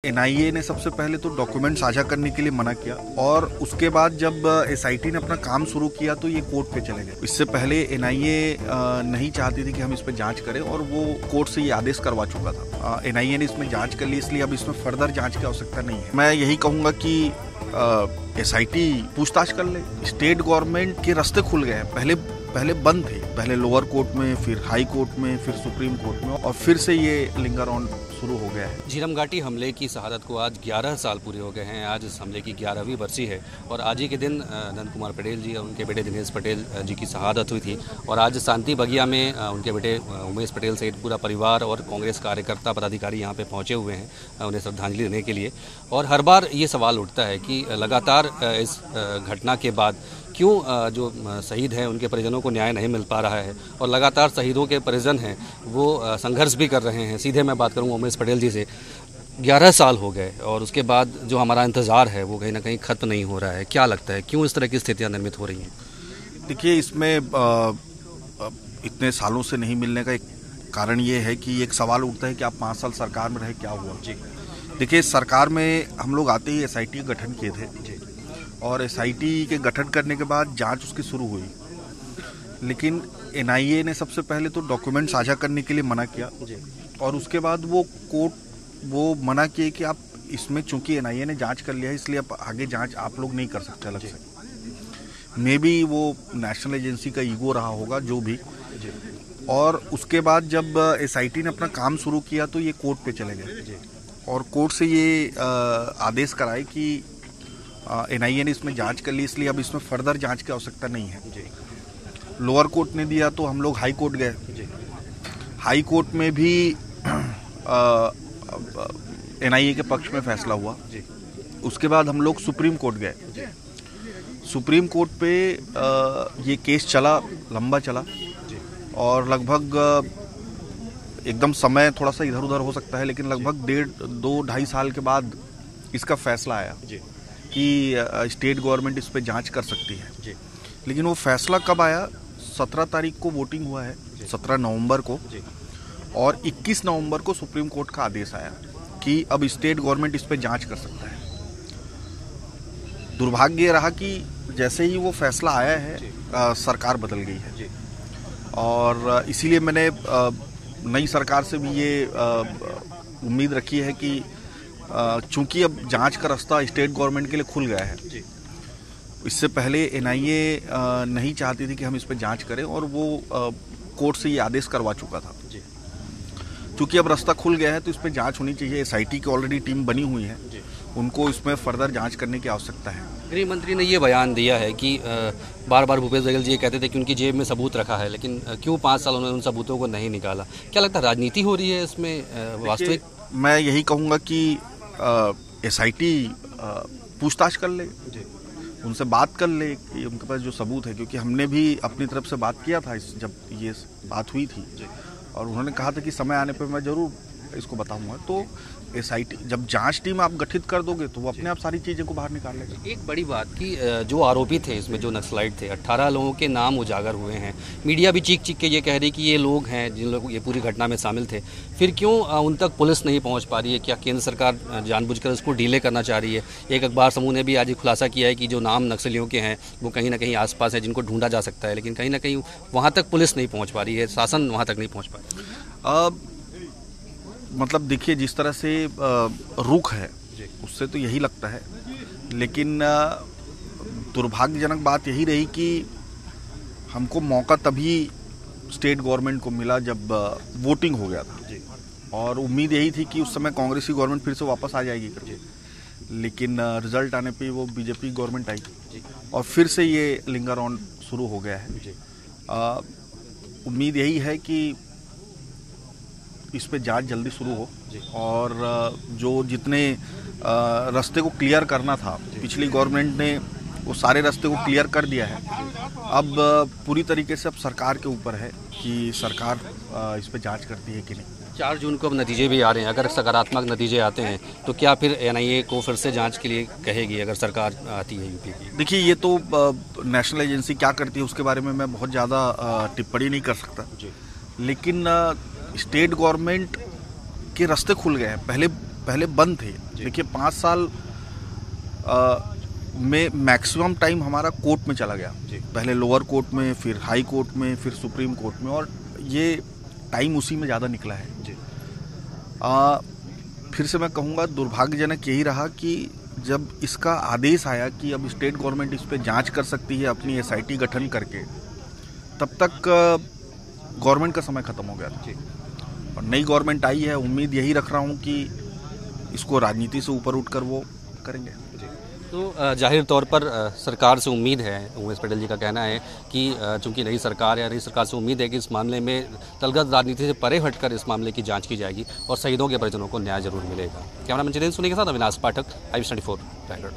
NIA ने सबसे पहले तो डॉक्यूमेंट साझा करने के लिए मना किया और उसके बाद जब एसआईटी ने अपना काम शुरू किया तो ये कोर्ट पे चले गए। इससे पहले एनआईए नहीं चाहती थी कि हम इस पे जांच करें और वो कोर्ट से ये आदेश करवा चुका था। एनआईए ने इसमें जांच कर ली, इसलिए अब इसमें फर्दर जांच की आवश्यकता नहीं है। मैं यही कहूँगा कि एसआईटी पूछताछ कर ले। स्टेट गवर्नमेंट के रास्ते खुल गए हैं, पहले बंद थे, पहले लोअर कोर्ट में, फिर हाई कोर्ट में, फिर सुप्रीम कोर्ट में, और फिर से ये लिंगर ऑन शुरू हो गया है। झीरम घाटी हमले की शहादत को आज 11 साल पूरे हो गए हैं। आज इस हमले की 11वीं बरसी है और आज ही के दिन नंद कुमार पटेल जी और उनके बेटे दिनेश पटेल जी की शहादत हुई थी। और आज शांति बगिया में उनके बेटे उमेश पटेल सहित पूरा परिवार और कांग्रेस कार्यकर्ता पदाधिकारी यहाँ पे पहुँचे हुए हैं उन्हें श्रद्धांजलि देने के लिए। और हर बार ये सवाल उठता है कि लगातार इस घटना के बाद क्यों जो शहीद हैं उनके परिजनों को न्याय नहीं मिल पा रहा है और लगातार शहीदों के परिजन हैं वो संघर्ष भी कर रहे हैं। सीधे मैं बात करूँगा उमेश पटेल जी से। 11 साल हो गए और उसके बाद जो हमारा इंतज़ार है वो कहीं ना कहीं ख़त्म नहीं हो रहा है। क्या लगता है क्यों इस तरह की स्थितियाँ निर्मित हो रही हैं? देखिए, इसमें इतने सालों से नहीं मिलने का एक कारण ये है कि एक सवाल उठता है कि आप 5 साल सरकार में रहे, क्या हुआ जी। देखिए, सरकार में हम लोग आते ही एसआईटी का गठन किए थे जी, और एसआईटी के गठन करने के बाद जांच उसकी शुरू हुई, लेकिन एनआईए ने सबसे पहले तो डॉक्यूमेंट साझा करने के लिए मना किया जी। और उसके बाद वो मना किए कि आप इसमें, चूंकि एनआईए ने जांच कर लिया है इसलिए आप आगे जांच आप लोग नहीं कर सकते अलग से। मे बी वो नेशनल एजेंसी का ईगो रहा होगा, जो भी जी। और उसके बाद जब एसआईटी ने अपना काम शुरू किया तो ये कोर्ट पे चले गए और कोर्ट से ये आदेश कराए कि एनआईए ने इसमें जांच कर ली, इसलिए अब इसमें फर्दर जांच की आवश्यकता नहीं है जी। लोअर कोर्ट ने दिया तो हम लोग हाई कोर्ट गए जी। हाई कोर्ट में भी एनआईए के पक्ष में फैसला हुआ जी। उसके बाद हम लोग सुप्रीम कोर्ट गए जी। सुप्रीम कोर्ट पे ये केस चला, लंबा चला जी। और लगभग एकदम समय थोड़ा सा इधर उधर हो सकता है, लेकिन लगभग 2-2.5 साल के बाद इसका फैसला आया जी कि स्टेट गवर्नमेंट इस पे जांच कर सकती है जी। लेकिन वो फैसला कब आया? 17 तारीख को वोटिंग हुआ है, 17 नवंबर को जी। और 21 नवंबर को सुप्रीम कोर्ट का आदेश आया कि अब स्टेट गवर्नमेंट इस पे जांच कर सकता है। दुर्भाग्य ये रहा कि जैसे ही वो फैसला आया है सरकार बदल गई है जी। और इसीलिए मैंने नई सरकार से भी ये उम्मीद रखी है कि चूंकि अब जांच का रास्ता स्टेट गवर्नमेंट के लिए खुल गया है जी। इससे पहले एनआईए नहीं चाहती थी कि हम इस पर जांच करें और वो कोर्ट से ये आदेश करवा चुका था जी। चूंकि अब रास्ता खुल गया है तो इस पर जांच होनी चाहिए। एसआईटी की ऑलरेडी टीम बनी हुई है जी। उनको इसमें फर्दर जांच करने की आवश्यकता है। गृह मंत्री ने ये बयान दिया है कि बार बार भूपेश बघेल जी ये कहते थे कि उनकी जेब में सबूत रखा है, लेकिन क्यों 5 साल उन्होंने उन सबूतों को नहीं निकाला? क्या लगता है राजनीति हो रही है इसमें वास्तविक? मैं यही कहूँगा कि एसआईटी पूछताछ कर ले जी। उनसे बात कर ले कि उनके पास जो सबूत है, क्योंकि हमने भी अपनी तरफ से बात किया था जब ये बात हुई थी जी। और उन्होंने कहा था कि समय आने पर मैं जरूर इसको बताऊंगा। तो एसआईटी जब जांच टीम आप गठित कर दोगे तो वो अपने आप सारी चीज़ें को बाहर निकाल लेगा। एक बड़ी बात कि जो आरोपी थे इसमें, जो नक्सलाइट थे, 18 लोगों के नाम उजागर हुए हैं। मीडिया भी चीख के ये कह रही कि ये लोग हैं जिन लोग ये पूरी घटना में शामिल थे। फिर क्यों उन तक पुलिस नहीं पहुंच पा रही है? क्या केंद्र सरकार जानबूझकर उसको डिले करना चाह रही है? एक अखबार समूह ने भी आज खुलासा किया है कि जो नाम नक्सलियों के हैं वो कहीं ना कहीं आसपास है, जिनको ढूंढा जा सकता है, लेकिन कहीं ना कहीं वहाँ तक पुलिस नहीं पहुँच पा रही है, शासन वहाँ तक नहीं पहुँच पा रही है। मतलब देखिए, जिस तरह से रुख है उससे तो यही लगता है, लेकिन दुर्भाग्यजनक बात यही रही कि हमको मौका तभी स्टेट गवर्नमेंट को मिला जब वोटिंग हो गया था जी। और उम्मीद यही थी कि उस समय कांग्रेसी गवर्नमेंट फिर से वापस आ जाएगी जी। लेकिन रिजल्ट आने पे वो बीजेपी गवर्नमेंट आई जी। और फिर से ये लिंगर ऑन शुरू हो गया है जी। उम्मीद यही है कि इस पे जांच जल्दी शुरू हो और जो जितने रास्ते को क्लियर करना था, पिछली गवर्नमेंट ने वो सारे रास्ते को क्लियर कर दिया है। अब पूरी तरीके से अब सरकार के ऊपर है कि सरकार इस पे जांच करती है कि नहीं। 4 जून को अब नतीजे भी आ रहे हैं। अगर सकारात्मक नतीजे आते हैं तो क्या फिर एनआईए को फिर से जांच के लिए कहेगी अगर सरकार आती है यूपी की? देखिए, ये तो नेशनल एजेंसी क्या करती है उसके बारे में मैं बहुत ज़्यादा टिप्पणी नहीं कर सकता जी। लेकिन स्टेट गवर्नमेंट के रास्ते खुल गए हैं, पहले बंद थे। देखिए 5 साल में मैक्सिमम टाइम हमारा कोर्ट में चला गया, पहले लोअर कोर्ट में, फिर हाई कोर्ट में, फिर सुप्रीम कोर्ट में, और ये टाइम उसी में ज़्यादा निकला है। फिर से मैं कहूँगा दुर्भाग्यजनक यही रहा कि जब इसका आदेश आया कि अब स्टेट गवर्नमेंट इस पर जांच कर सकती है अपनी एसआईटी गठन करके, तब तक गवर्नमेंट का समय खत्म हो गया था। और नई गवर्नमेंट आई है, उम्मीद यही रख रहा हूँ कि इसको राजनीति से ऊपर उठकर वो करेंगे। तो जाहिर तौर पर सरकार से उम्मीद है, उमेश पटेल जी का कहना है कि चूंकि नई सरकार है, नई सरकार से उम्मीद है कि इस मामले में तलगत राजनीति से परे हटकर इस मामले की जांच की जाएगी और शहीदों के परिजनों को न्याय जरूर मिलेगा। कैमरामैन जितेंद्र सोनी के साथ अविनाश पाठक, IVS24 रायगढ़।